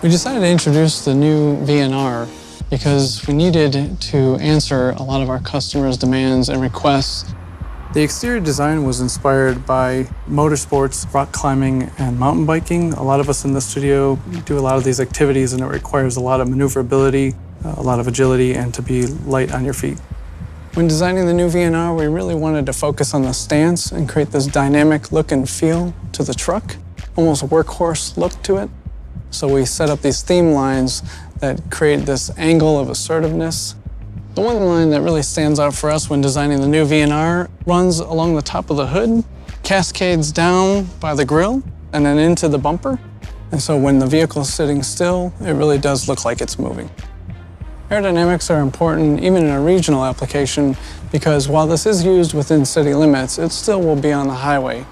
We decided to introduce the new VNR because we needed to answer a lot of our customers' demands and requests. The exterior design was inspired by motorsports, rock climbing, and mountain biking. A lot of us in the studio do a lot of these activities, and it requires a lot of maneuverability, a lot of agility, and to be light on your feet. When designing the new VNR, we really wanted to focus on the stance and create this dynamic look and feel to the truck, almost a workhorse look to it. So we set up these theme lines that create this angle of assertiveness. The one line that really stands out for us when designing the new VNR runs along the top of the hood, cascades down by the grille, and then into the bumper. And so when the vehicle is sitting still, it really does look like it's moving. Aerodynamics are important even in a regional application because while this is used within city limits, it still will be on the highway.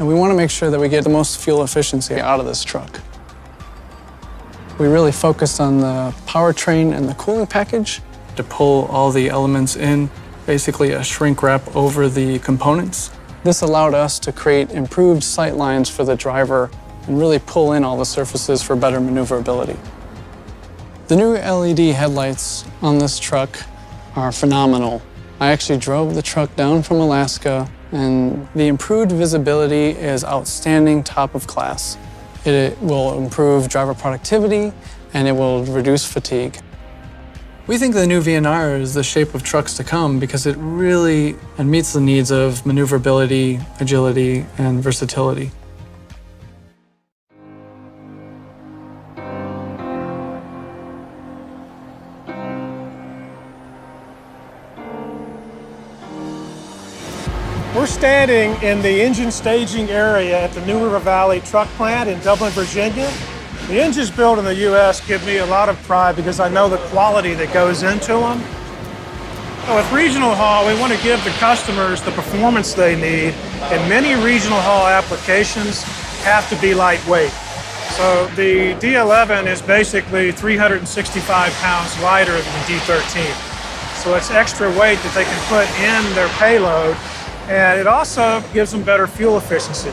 And we want to make sure that we get the most fuel efficiency out of this truck. We really focused on the powertrain and the cooling package to pull all the elements in, basically a shrink wrap over the components. This allowed us to create improved sight lines for the driver and really pull in all the surfaces for better maneuverability. The new LED headlights on this truck are phenomenal. I actually drove the truck down from Alaska, and the improved visibility is outstanding, top of class. It will improve driver productivity, and it will reduce fatigue. We think the new VNR is the shape of trucks to come because it really meets the needs of maneuverability, agility, and versatility. We're standing in the engine staging area at the New River Valley truck plant in Dublin, Virginia. The engines built in the U.S. give me a lot of pride because I know the quality that goes into them. With regional haul, we want to give the customers the performance they need, and many regional haul applications have to be lightweight. So the D11 is basically 365 pounds lighter than the D13. So it's extra weight that they can put in their payload, and it also gives them better fuel efficiency.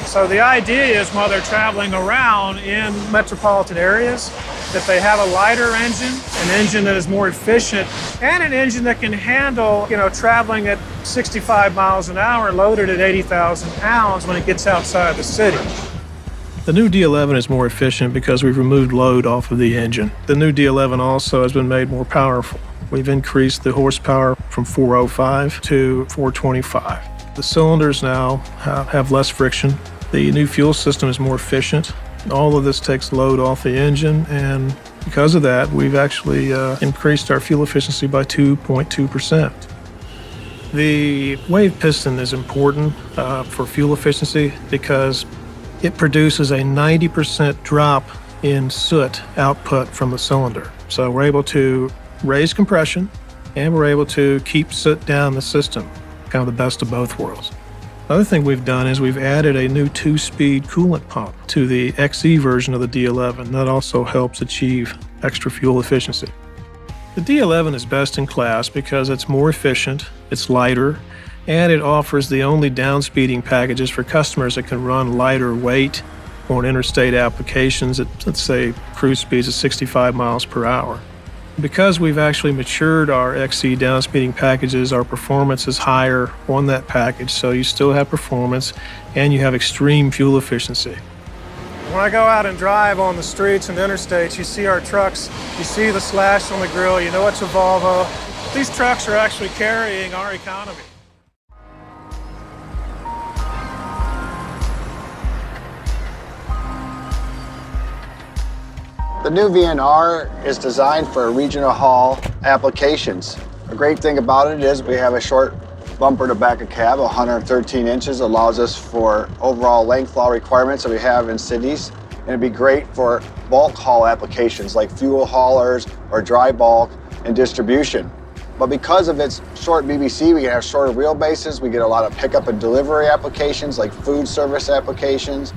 So the idea is while they're traveling around in metropolitan areas, that they have a lighter engine, an engine that is more efficient, and an engine that can handle, traveling at 65 miles an hour loaded at 80,000 pounds when it gets outside the city. The new D11 is more efficient because we've removed load off of the engine. The new D11 also has been made more powerful. We've increased the horsepower from 405 to 425. The cylinders now have less friction. The new fuel system is more efficient. All of this takes load off the engine, and because of that, we've actually increased our fuel efficiency by 2.2%. The wave piston is important for fuel efficiency because it produces a 90% drop in soot output from the cylinder. So we're able to raise compression, and we're able to keep soot down the system, kind of the best of both worlds. Another thing we've done is we've added a new 2-speed coolant pump to the XE version of the D11. That also helps achieve extra fuel efficiency. The D11 is best in class because it's more efficient, it's lighter, and it offers the only downspeeding packages for customers that can run lighter weight on interstate applications at, let's say, cruise speeds of 65 miles per hour. Because we've actually matured our XE downspeeding packages, our performance is higher on that package, so you still have performance and you have extreme fuel efficiency. When I go out and drive on the streets and interstates, you see our trucks, you see the slash on the grill, you know it's a Volvo. These trucks are actually carrying our economy. The new VNR is designed for regional haul applications. A great thing about it is we have a short bumper to back of cab, 113 inches, allows us for overall length law requirements that we have in cities. And it'd be great for bulk haul applications like fuel haulers or dry bulk and distribution. But because of its short BBC, we have shorter wheelbases. We get a lot of pickup and delivery applications like food service applications.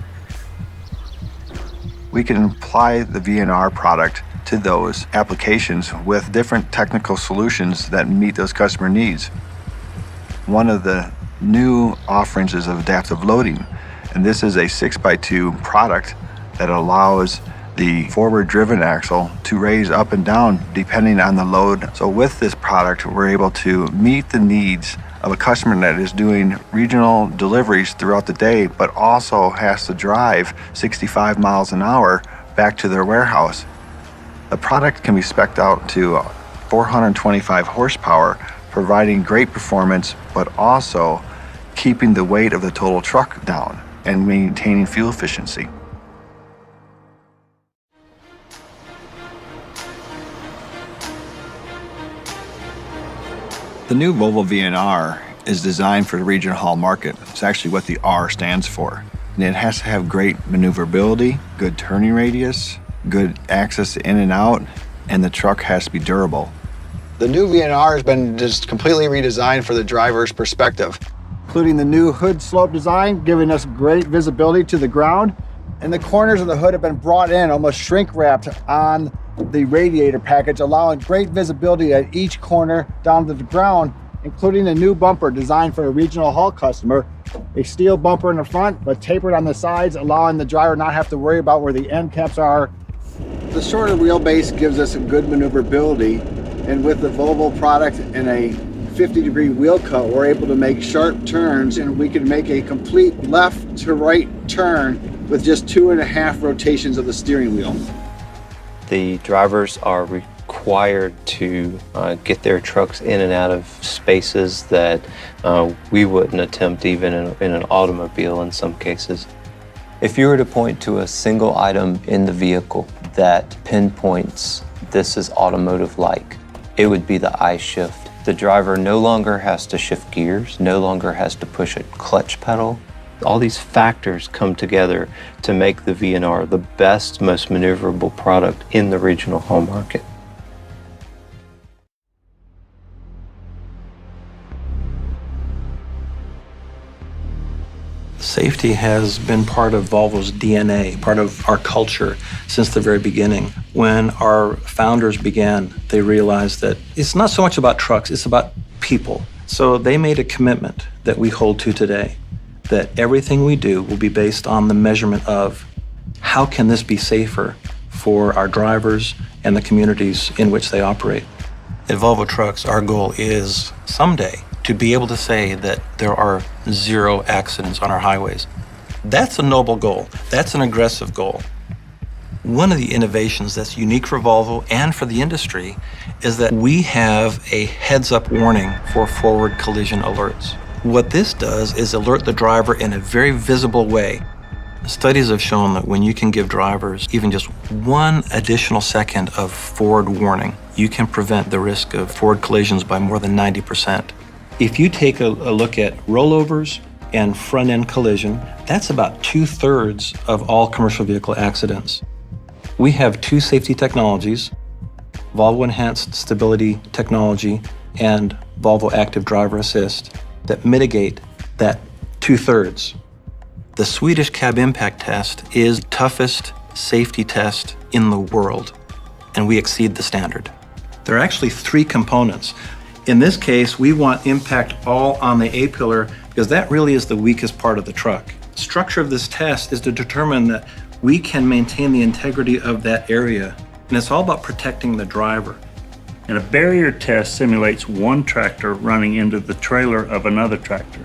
We can apply the VNR product to those applications with different technical solutions that meet those customer needs. One of the new offerings is of adaptive loading, and this is a 6x2 product that allows the forward driven axle to raise up and down depending on the load. So with this product, we're able to meet the needs of a customer that is doing regional deliveries throughout the day, but also has to drive 65 miles an hour back to their warehouse. The product can be spec'd out to 425 horsepower, providing great performance, but also keeping the weight of the total truck down and maintaining fuel efficiency. The new Volvo VNR is designed for the regional haul market. It's actually what the R stands for. And it has to have great maneuverability, good turning radius, good access in and out, and the truck has to be durable. The new VNR has been just completely redesigned for the driver's perspective, including the new hood slope design, giving us great visibility to the ground. And the corners of the hood have been brought in, almost shrink wrapped on the radiator package, allowing great visibility at each corner down to the ground, including a new bumper designed for a regional haul customer. A steel bumper in the front, but tapered on the sides, allowing the driver not have to worry about where the end caps are. The shorter wheelbase gives us a good maneuverability, and with the Volvo product and a 50-degree wheel cut, we're able to make sharp turns, and we can make a complete left to right turn with just 2.5 rotations of the steering wheel. The drivers are required to get their trucks in and out of spaces that we wouldn't attempt even in an automobile in some cases. If you were to point to a single item in the vehicle that pinpoints this is automotive-like, it would be the I shift. The driver no longer has to shift gears, no longer has to push a clutch pedal. All these factors come together to make the VNR the best, most maneuverable product in the regional haul market. Safety has been part of Volvo's DNA, part of our culture since the very beginning. When our founders began, they realized that it's not so much about trucks, it's about people. So they made a commitment that we hold to today, that everything we do will be based on the measurement of how can this be safer for our drivers and the communities in which they operate. At Volvo Trucks, our goal is someday to be able to say that there are 0 accidents on our highways. That's a noble goal. That's an aggressive goal. One of the innovations that's unique for Volvo and for the industry is that we have a heads-up warning for forward collision alerts. What this does is alert the driver in a very visible way. Studies have shown that when you can give drivers even just 1 additional second of forward warning, you can prevent the risk of forward collisions by more than 90%. If you take a look at rollovers and front-end collision, that's about 2/3 of all commercial vehicle accidents. We have 2 safety technologies, Volvo Enhanced Stability Technology and Volvo Active Driver Assist, that mitigate that 2/3. The Swedish cab impact test is the toughest safety test in the world, and we exceed the standard. There are actually 3 components. In this case, we want impact all on the A-pillar because that really is the weakest part of the truck. The structure of this test is to determine that we can maintain the integrity of that area, and it's all about protecting the driver. And a barrier test simulates one tractor running into the trailer of another tractor.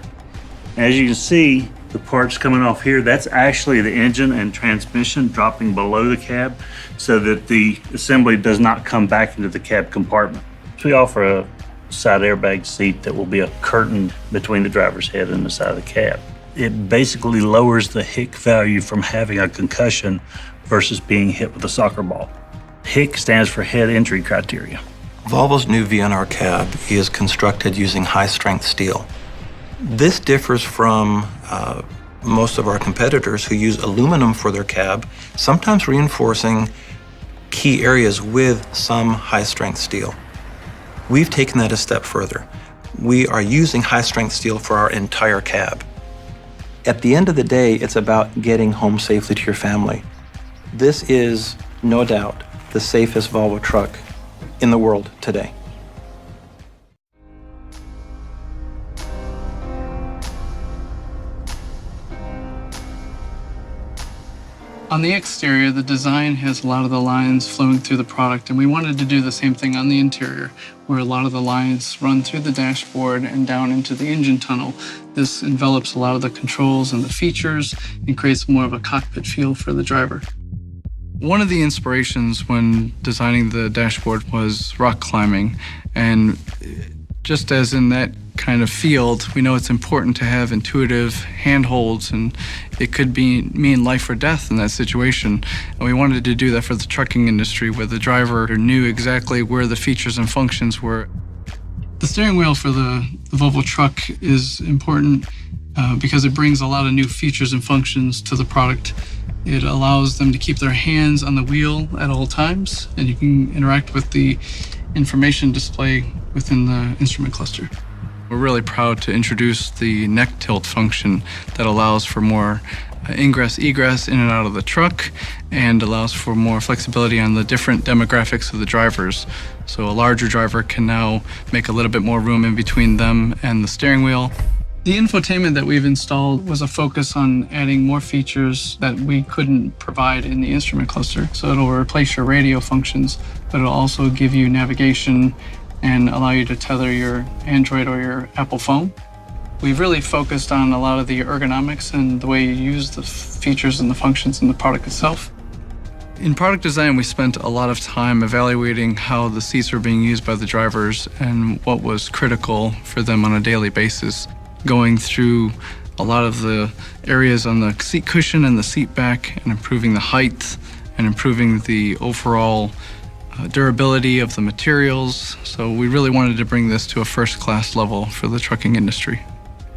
As you can see, the parts coming off here, that's actually the engine and transmission dropping below the cab so that the assembly does not come back into the cab compartment. So we offer a side airbag seat that will be a curtain between the driver's head and the side of the cab. It basically lowers the HIC value from having a concussion versus being hit with a soccer ball. HIC stands for head injury criteria. Volvo's new VNR cab is constructed using high-strength steel. This differs from most of our competitors who use aluminum for their cab, sometimes reinforcing key areas with some high-strength steel. We've taken that a step further. We are using high-strength steel for our entire cab. At the end of the day, it's about getting home safely to your family. This is, no doubt, the safest Volvo truck in the world today. On the exterior, the design has a lot of the lines flowing through the product, and we wanted to do the same thing on the interior, where a lot of the lines run through the dashboard and down into the engine tunnel. This envelops a lot of the controls and the features and creates more of a cockpit feel for the driver. One of the inspirations when designing the dashboard was rock climbing, and just as in that kind of field, we know it's important to have intuitive handholds, and it could mean life or death in that situation. And we wanted to do that for the trucking industry, where the driver knew exactly where the features and functions were. The steering wheel for the Volvo truck is important because it brings a lot of new features and functions to the product. It allows them to keep their hands on the wheel at all times, and you can interact with the information display within the instrument cluster. We're really proud to introduce the neck tilt function that allows for more ingress, egress in and out of the truck, and allows for more flexibility on the different demographics of the drivers. So a larger driver can now make a little bit more room in between them and the steering wheel. The infotainment that we've installed was a focus on adding more features that we couldn't provide in the instrument cluster. So it'll replace your radio functions, but it'll also give you navigation and allow you to tether your Android or your Apple phone. We've really focused on a lot of the ergonomics and the way you use the features and the functions in the product itself. In product design, we spent a lot of time evaluating how the seats were being used by the drivers and what was critical for them on a daily basis, going through a lot of the areas on the seat cushion and the seat back and improving the height and improving the overall durability of the materials. So we really wanted to bring this to a first-class level for the trucking industry.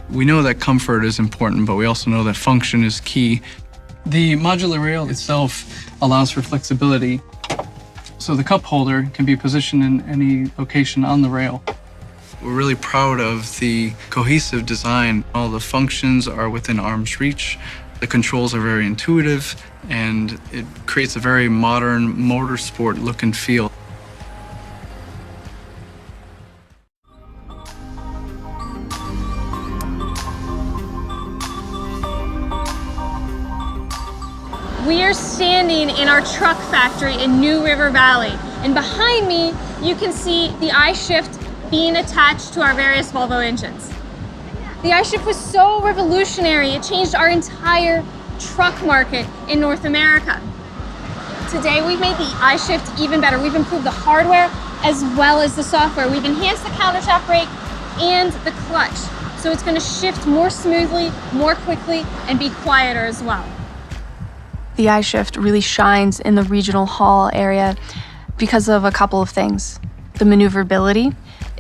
We know that comfort is important, but we also know that function is key. The modular rail itself allows for flexibility, so the cup holder can be positioned in any location on the rail. We're really proud of the cohesive design. All the functions are within arm's reach. The controls are very intuitive, and it creates a very modern motorsport look and feel. We are standing in our truck factory in New River Valley, and behind me you can see the I-Shift being attached to our various Volvo engines. The I-Shift was so revolutionary, it changed our entire truck market in North America. Today we've made the I-Shift even better. We've improved the hardware as well as the software. We've enhanced the countershaft brake and the clutch, so it's going to shift more smoothly, more quickly, and be quieter as well. The I-Shift really shines in the regional haul area because of a couple of things. The maneuverability,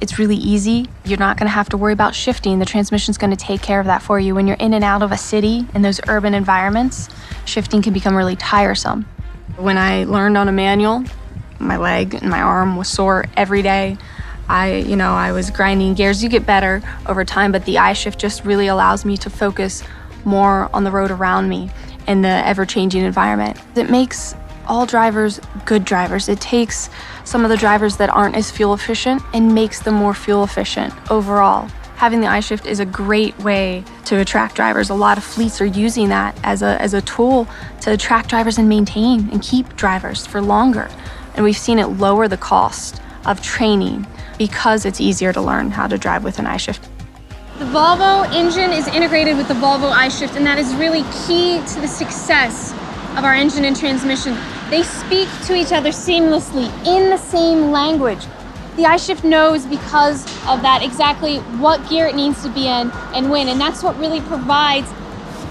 it's really easy. You're not gonna have to worry about shifting. The transmission's gonna take care of that for you. When you're in and out of a city, in those urban environments, shifting can become really tiresome. When I learned on a manual, my leg and my arm was sore every day. I was grinding gears. You get better over time, but the I-Shift just really allows me to focus more on the road around me and the ever-changing environment. It makes all drivers good drivers. It takes some of the drivers that aren't as fuel efficient and makes them more fuel efficient overall. Having the I-Shift is a great way to attract drivers. A lot of fleets are using that as a tool to attract drivers and maintain and keep drivers for longer. And we've seen it lower the cost of training because it's easier to learn how to drive with an I-Shift. The Volvo engine is integrated with the Volvo I-Shift, and that is really key to the success of our engine and transmission. They speak to each other seamlessly in the same language. The I-Shift knows because of that exactly what gear it needs to be in and when, and that's what really provides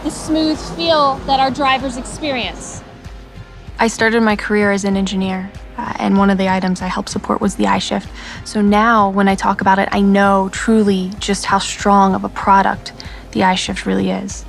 the smooth feel that our drivers experience. I started my career as an engineer, and one of the items I helped support was the I-Shift. So now when I talk about it, I know truly just how strong of a product the I-Shift really is.